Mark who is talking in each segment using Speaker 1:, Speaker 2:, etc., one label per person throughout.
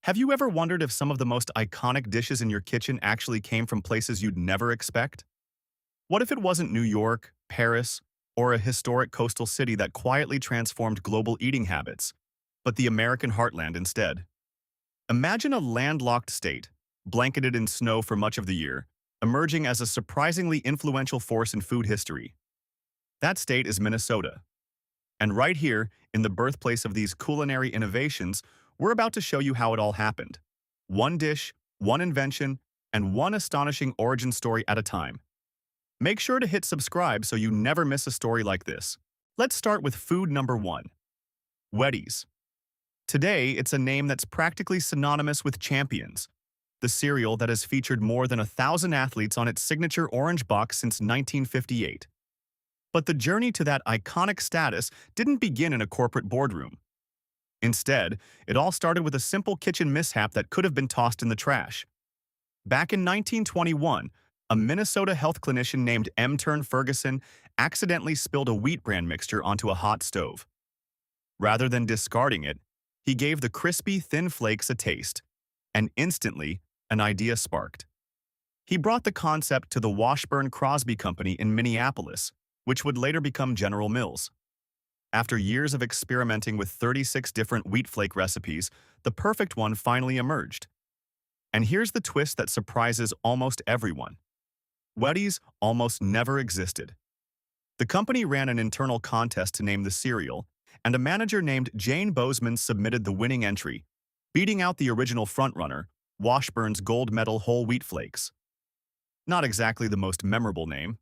Speaker 1: Have you ever wondered if some of the most iconic dishes in your kitchen actually came from places you'd never expect? What if it wasn't New York, Paris, or a historic coastal city that quietly transformed global eating habits, but the American heartland instead? Imagine a landlocked state, blanketed in snow for much of the year, emerging as a surprisingly influential force in food history. That state is Minnesota. And right here, in the birthplace of these culinary innovations, we're about to show you how it all happened. One dish, one invention, and one astonishing origin story at a time. Make sure to hit subscribe so you never miss a story like this. Let's start with food number one, Wheaties. Today, it's a name that's practically synonymous with champions, the cereal that has featured more than 1,000 athletes on its signature orange box since 1958. But the journey to that iconic status didn't begin in a corporate boardroom. Instead, it all started with a simple kitchen mishap that could have been tossed in the trash. Back in 1921, a Minnesota health clinician named M. Turn Ferguson accidentally spilled a wheat bran mixture onto a hot stove. Rather than discarding it, he gave the crispy, thin flakes a taste, and instantly, an idea sparked. He brought the concept to the Washburn-Crosby Company in Minneapolis, which would later become General Mills. After years of experimenting with 36 different wheat flake recipes, the perfect one finally emerged. And here's the twist that surprises almost everyone. Wheaties almost never existed. The company ran an internal contest to name the cereal, and a manager named Jane Bozeman submitted the winning entry, beating out the original frontrunner, Washburn's gold medal whole wheat flakes. Not exactly the most memorable name.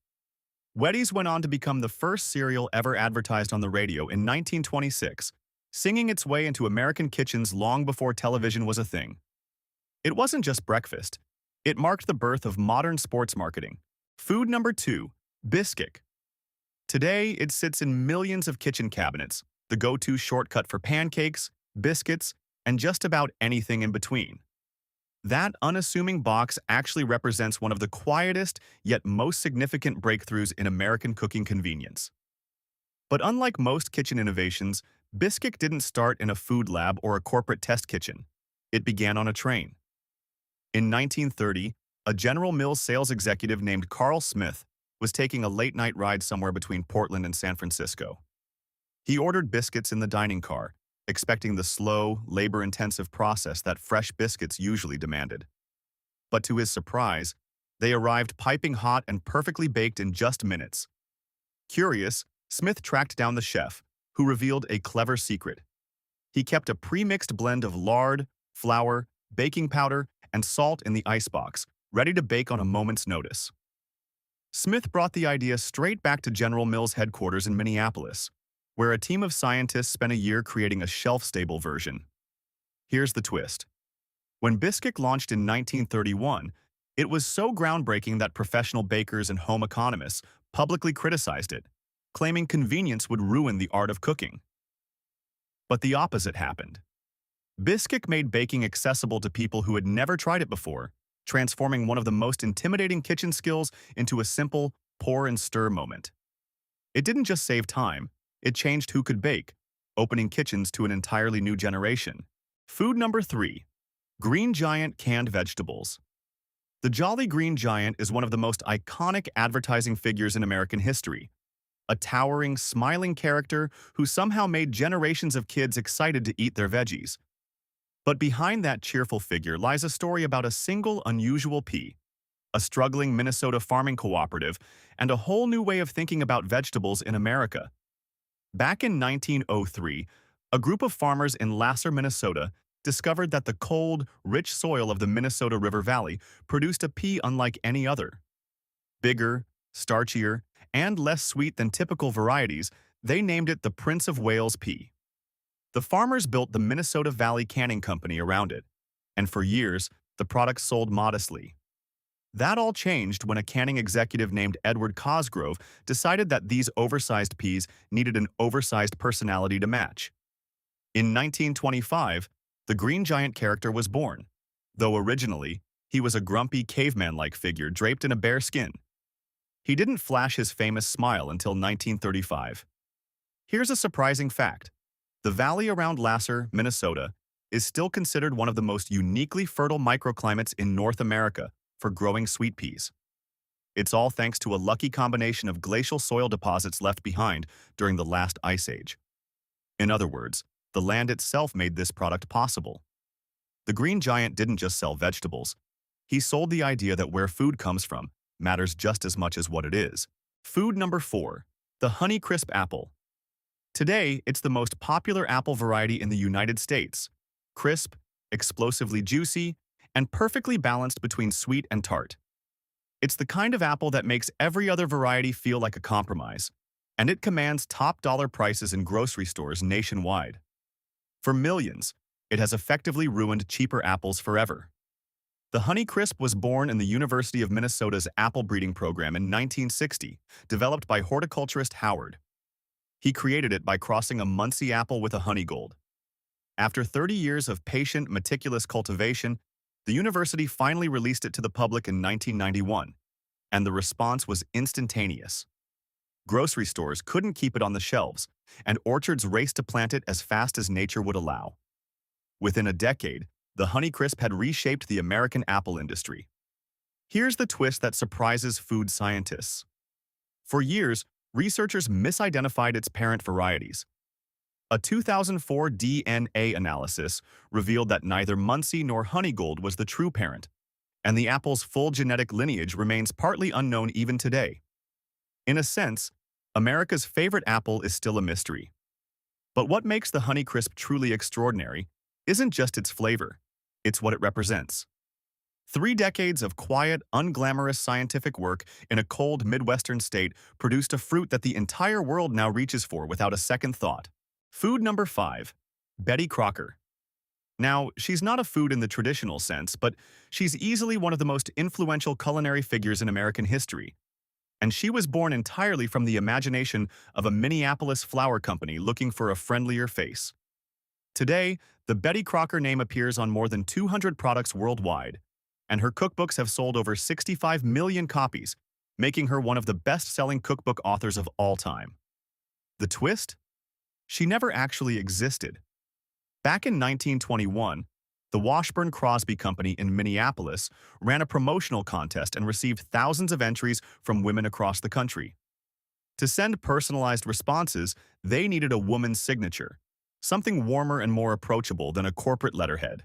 Speaker 1: Wheaties went on to become the first cereal ever advertised on the radio in 1926, singing its way into American kitchens long before television was a thing. It wasn't just breakfast. It marked the birth of modern sports marketing. Food number two, Bisquick. Today, it sits in millions of kitchen cabinets, the go-to shortcut for pancakes, biscuits, and just about anything in between. That unassuming box actually represents one of the quietest yet most significant breakthroughs in American cooking convenience. But unlike most kitchen innovations, Bisquick didn't start in a food lab or a corporate test kitchen. It began on a train. In 1930, a General Mills sales executive named Carl Smith was taking a late-night ride somewhere between Portland and San Francisco. He ordered biscuits in the dining car, expecting the slow, labor-intensive process that fresh biscuits usually demanded. But to his surprise, they arrived piping hot and perfectly baked in just minutes. Curious, Smith tracked down the chef, who revealed a clever secret. He kept a pre-mixed blend of lard, flour, baking powder, and salt in the icebox, ready to bake on a moment's notice. Smith brought the idea straight back to General Mills headquarters in Minneapolis, where a team of scientists spent a year creating a shelf-stable version. Here's the twist. When Bisquick launched in 1931, it was so groundbreaking that professional bakers and home economists publicly criticized it, claiming convenience would ruin the art of cooking. But the opposite happened. Bisquick made baking accessible to people who had never tried it before, transforming one of the most intimidating kitchen skills into a simple pour and stir moment. It didn't just save time, it changed who could bake, opening kitchens to an entirely new generation. Food number three, Green Giant canned vegetables. The Jolly Green Giant is one of the most iconic advertising figures in American history. A towering, smiling character who somehow made generations of kids excited to eat their veggies. But behind that cheerful figure lies a story about a single unusual pea, a struggling Minnesota farming cooperative, and a whole new way of thinking about vegetables in America. Back in 1903, a group of farmers in Lasser, Minnesota, discovered that the cold, rich soil of the Minnesota River Valley produced a pea unlike any other. Bigger, starchier, and less sweet than typical varieties, they named it the Prince of Wales pea. The farmers built the Minnesota Valley Canning Company around it, and for years, the product sold modestly. That all changed when a canning executive named Edward Cosgrove decided that these oversized peas needed an oversized personality to match. In 1925, the Green Giant character was born, though originally, he was a grumpy caveman-like figure draped in a bear skin. He didn't flash his famous smile until 1935. Here's a surprising fact. The valley around Lasser, Minnesota, is still considered one of the most uniquely fertile microclimates in North America for growing sweet peas. It's all thanks to a lucky combination of glacial soil deposits left behind during the last ice age. In other words, the land itself made this product possible. The Green Giant didn't just sell vegetables. He sold the idea that where food comes from matters just as much as what it is. Food number 4. The Honeycrisp apple. Today, it's the most popular apple variety in the United States. Crisp, explosively juicy, and perfectly balanced between sweet and tart. It's the kind of apple that makes every other variety feel like a compromise, and it commands top-dollar prices in grocery stores nationwide. For millions, it has effectively ruined cheaper apples forever. The Honeycrisp was born in the University of Minnesota's apple breeding program in 1960, developed by horticulturist Howard. He created it by crossing a Muncie apple with a Honeygold. After 30 years of patient, meticulous cultivation, the university finally released it to the public in 1991, and the response was instantaneous. Grocery stores couldn't keep it on the shelves, and orchards raced to plant it as fast as nature would allow. Within a decade, the Honeycrisp had reshaped the American apple industry. Here's the twist that surprises food scientists. For years, researchers misidentified its parent varieties. A 2004 DNA analysis revealed that neither Muncie nor Honeygold was the true parent, and the apple's full genetic lineage remains partly unknown even today. In a sense, America's favorite apple is still a mystery. But what makes the Honeycrisp truly extraordinary isn't just its flavor, it's what it represents. 3 decades of quiet, unglamorous scientific work in a cold Midwestern state produced a fruit that the entire world now reaches for without a second thought. Food number 5. Betty Crocker. Now, she's not a food in the traditional sense, but she's easily one of the most influential culinary figures in American history. And she was born entirely from the imagination of a Minneapolis flour company looking for a friendlier face. Today, the Betty Crocker name appears on more than 200 products worldwide, and her cookbooks have sold over 65 million copies, making her one of the best-selling cookbook authors of all time. The twist? She never actually existed. Back in 1921, the Washburn Crosby Company in Minneapolis ran a promotional contest and received thousands of entries from women across the country. To send personalized responses, they needed a woman's signature, something warmer and more approachable than a corporate letterhead.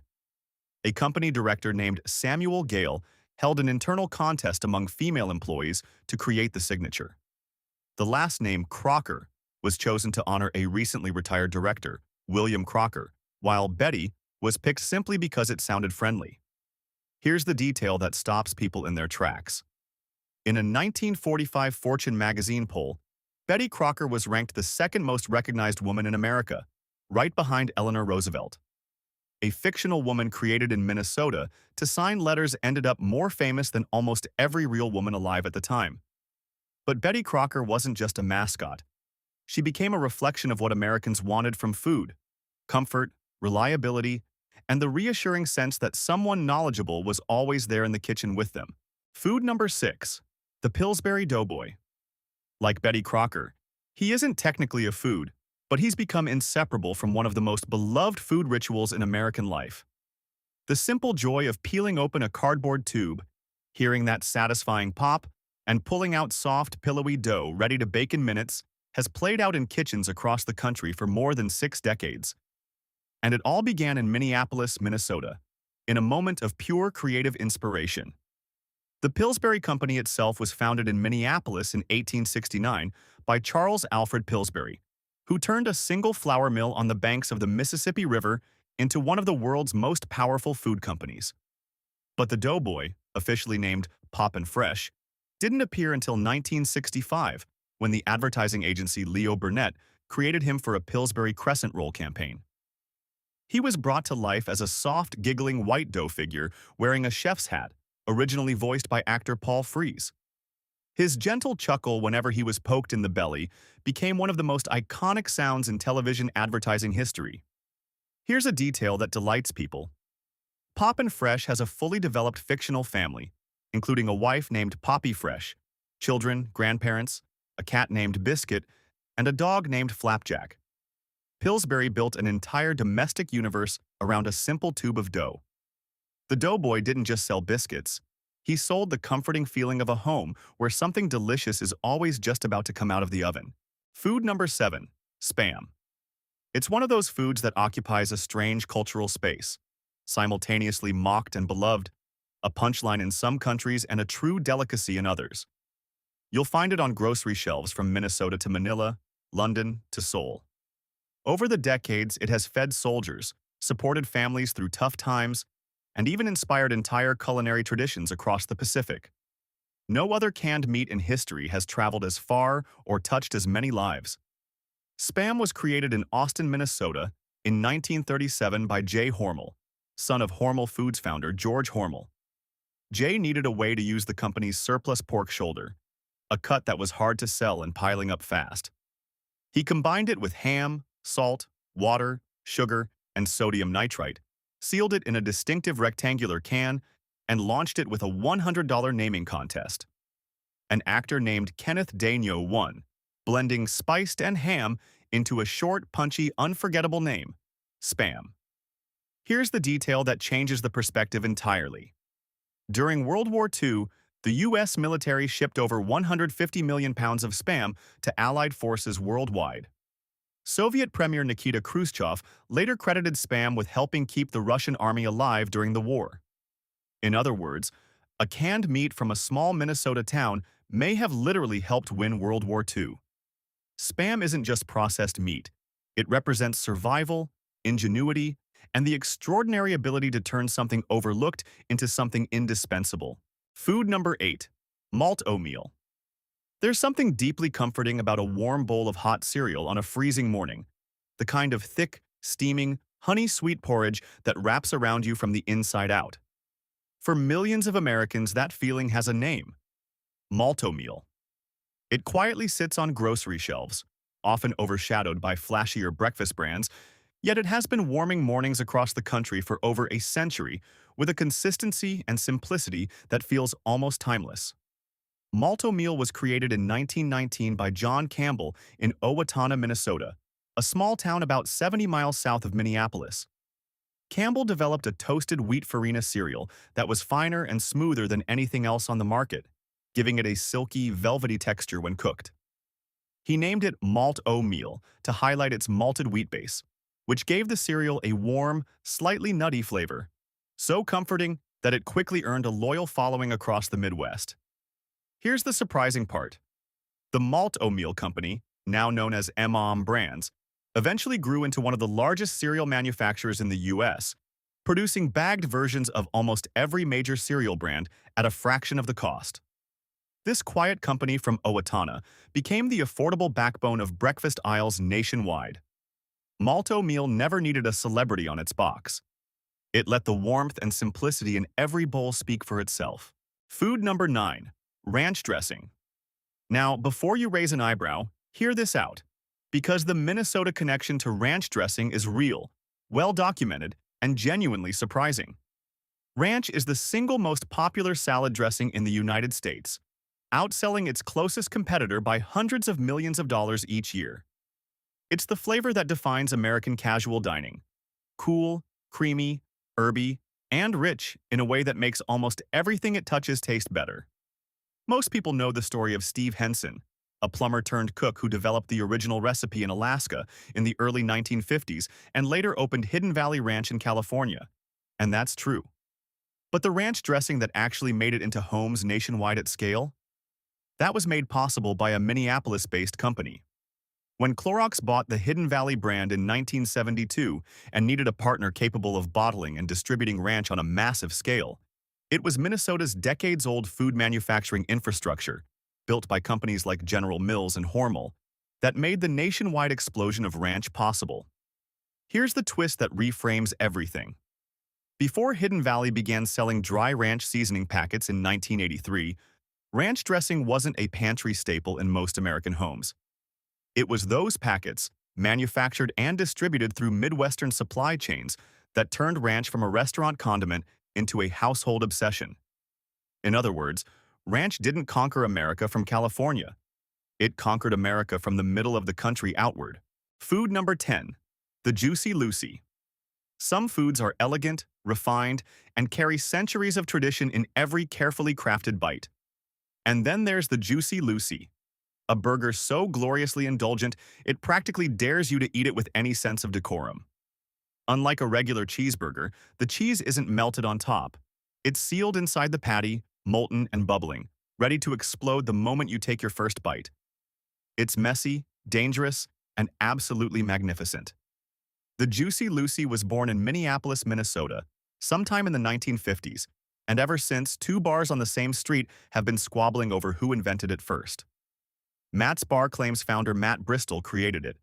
Speaker 1: A company director named Samuel Gale held an internal contest among female employees to create the signature. The last name, Crocker, was chosen to honor a recently retired director, William Crocker, while Betty was picked simply because it sounded friendly. Here's the detail that stops people in their tracks. In a 1945 Fortune magazine poll, Betty Crocker was ranked the second most recognized woman in America, right behind Eleanor Roosevelt. A fictional woman created in Minnesota to sign letters ended up more famous than almost every real woman alive at the time. But Betty Crocker wasn't just a mascot. She became a reflection of what Americans wanted from food: comfort, reliability, and the reassuring sense that someone knowledgeable was always there in the kitchen with them. Food number 6. The Pillsbury Doughboy. Like Betty Crocker, he isn't technically a food, but he's become inseparable from one of the most beloved food rituals in American life. The simple joy of peeling open a cardboard tube, hearing that satisfying pop, and pulling out soft, pillowy dough ready to bake in minutes has played out in kitchens across the country for more than 6 decades. And it all began in Minneapolis, Minnesota, in a moment of pure creative inspiration. The Pillsbury Company itself was founded in Minneapolis in 1869 by Charles Alfred Pillsbury, who turned a single flour mill on the banks of the Mississippi River into one of the world's most powerful food companies. But the Doughboy, officially named Pop and Fresh, didn't appear until 1965, when the advertising agency Leo Burnett created him for a Pillsbury crescent roll campaign. He was brought to life as a soft, giggling white dough figure wearing a chef's hat, originally voiced by actor Paul Frees. His gentle chuckle whenever he was poked in the belly became one of the most iconic sounds in television advertising history. Here's a detail that delights people. Pop and Fresh has a fully developed fictional family, including a wife named Poppy Fresh, children, grandparents, a cat named Biscuit, and a dog named Flapjack. Pillsbury built an entire domestic universe around a simple tube of dough. The doughboy didn't just sell biscuits. He sold the comforting feeling of a home where something delicious is always just about to come out of the oven. Food number 7. Spam. It's one of those foods that occupies a strange cultural space, simultaneously mocked and beloved, a punchline in some countries and a true delicacy in others. You'll find it on grocery shelves from Minnesota to Manila, London to Seoul. Over the decades, it has fed soldiers, supported families through tough times, and even inspired entire culinary traditions across the Pacific. No other canned meat in history has traveled as far or touched as many lives. Spam was created in Austin, Minnesota in 1937 by J. Hormel, son of Hormel Foods founder George Hormel. Jay needed a way to use the company's surplus pork shoulder, a cut that was hard to sell and piling up fast. He combined it with ham, salt, water, sugar, and sodium nitrite, sealed it in a distinctive rectangular can, and launched it with a $100 naming contest. An actor named Kenneth Daigneault won, blending spiced and ham into a short, punchy, unforgettable name, Spam. Here's the detail that changes the perspective entirely. During World War II, the U.S. military shipped over 150 million pounds of Spam to Allied forces worldwide. Soviet Premier Nikita Khrushchev later credited Spam with helping keep the Russian army alive during the war. In other words, a canned meat from a small Minnesota town may have literally helped win World War II. Spam isn't just processed meat. It represents survival, ingenuity, and the extraordinary ability to turn something overlooked into something indispensable. Food number 8. Malt-O-Meal. There's something deeply comforting about a warm bowl of hot cereal on a freezing morning, the kind of thick, steaming, honey-sweet porridge that wraps around you from the inside out. For millions of Americans, that feeling has a name: Malt-O-Meal. It quietly sits on grocery shelves, often overshadowed by flashier breakfast brands, yet it has been warming mornings across the country for over a century with a consistency and simplicity that feels almost timeless. Malt-O-Meal was created in 1919 by John Campbell in Owatonna, Minnesota, a small town about 70 miles south of Minneapolis. Campbell developed a toasted wheat farina cereal that was finer and smoother than anything else on the market, giving it a silky, velvety texture when cooked. He named it Malt-O-Meal to highlight its malted wheat base, which gave the cereal a warm, slightly nutty flavor, so comforting that it quickly earned a loyal following across the Midwest. Here's the surprising part. The Malt-O-Meal company, now known as M-O-M Brands, eventually grew into one of the largest cereal manufacturers in the U.S., producing bagged versions of almost every major cereal brand at a fraction of the cost. This quiet company from Owatonna became the affordable backbone of breakfast aisles nationwide. Malt-O-Meal never needed a celebrity on its box. It let the warmth and simplicity in every bowl speak for itself. Food number 9. Ranch dressing. Now, before you raise an eyebrow, hear this out, because the Minnesota connection to ranch dressing is real, well-documented, and genuinely surprising. Ranch is the single most popular salad dressing in the United States, outselling its closest competitor by hundreds of millions of dollars each year. It's the flavor that defines American casual dining: cool, creamy, herby, and rich in a way that makes almost everything it touches taste better. Most people know the story of Steve Henson, a plumber-turned-cook who developed the original recipe in Alaska in the early 1950s and later opened Hidden Valley Ranch in California. And that's true. But the ranch dressing that actually made it into homes nationwide at scale? That was made possible by a Minneapolis-based company. When Clorox bought the Hidden Valley brand in 1972 and needed a partner capable of bottling and distributing ranch on a massive scale, it was Minnesota's decades-old food manufacturing infrastructure, built by companies like General Mills and Hormel, that made the nationwide explosion of ranch possible. Here's the twist that reframes everything. Before Hidden Valley began selling dry ranch seasoning packets in 1983, ranch dressing wasn't a pantry staple in most American homes. It was those packets, manufactured and distributed through Midwestern supply chains, that turned ranch from a restaurant condiment into a household obsession. In other words, ranch didn't conquer America from California. It conquered America from the middle of the country outward. Food number 10. The Juicy Lucy. Some foods are elegant, refined, and carry centuries of tradition in every carefully crafted bite. And then there's the Juicy Lucy, a burger so gloriously indulgent it practically dares you to eat it with any sense of decorum. Unlike a regular cheeseburger, the cheese isn't melted on top. It's sealed inside the patty, molten and bubbling, ready to explode the moment you take your first bite. It's messy, dangerous, and absolutely magnificent. The Juicy Lucy was born in Minneapolis, Minnesota, sometime in the 1950s, and ever since, two bars on the same street have been squabbling over who invented it first. Matt's Bar claims founder Matt Bristol created it,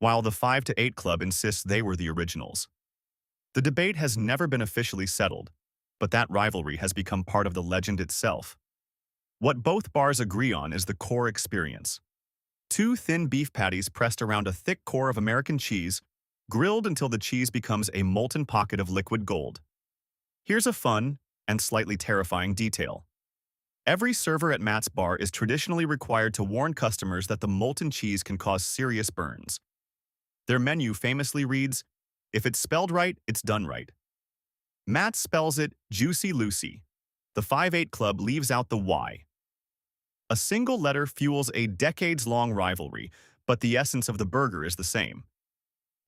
Speaker 1: while the 5 to 8 Club insists they were the originals. The debate has never been officially settled, but that rivalry has become part of the legend itself. What both bars agree on is the core experience. Two thin beef patties pressed around a thick core of American cheese, grilled until the cheese becomes a molten pocket of liquid gold. Here's a fun and slightly terrifying detail. Every server at Matt's Bar is traditionally required to warn customers that the molten cheese can cause serious burns. Their menu famously reads, "If it's spelled right, it's done right." Matt spells it Juicy Lucy. The 5-8 Club leaves out the Y. A single letter fuels a decades-long rivalry, but the essence of the burger is the same.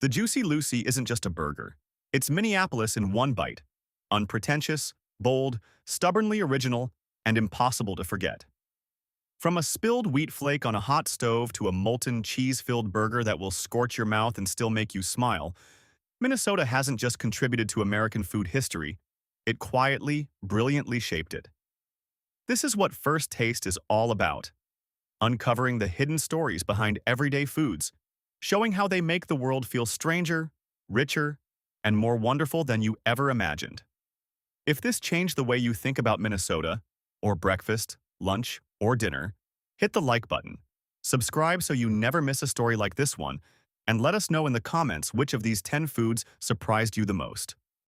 Speaker 1: The Juicy Lucy isn't just a burger. It's Minneapolis in one bite. Unpretentious, bold, stubbornly original, and impossible to forget. From a spilled wheat flake on a hot stove to a molten, cheese-filled burger that will scorch your mouth and still make you smile, Minnesota hasn't just contributed to American food history, it quietly, brilliantly shaped it. This is what First Taste is all about. Uncovering the hidden stories behind everyday foods, showing how they make the world feel stranger, richer, and more wonderful than you ever imagined. If this changed the way you think about Minnesota, or breakfast, lunch, or dinner, hit the like button, subscribe so you never miss a story like this one, and let us know in the comments which of these 10 foods surprised you the most.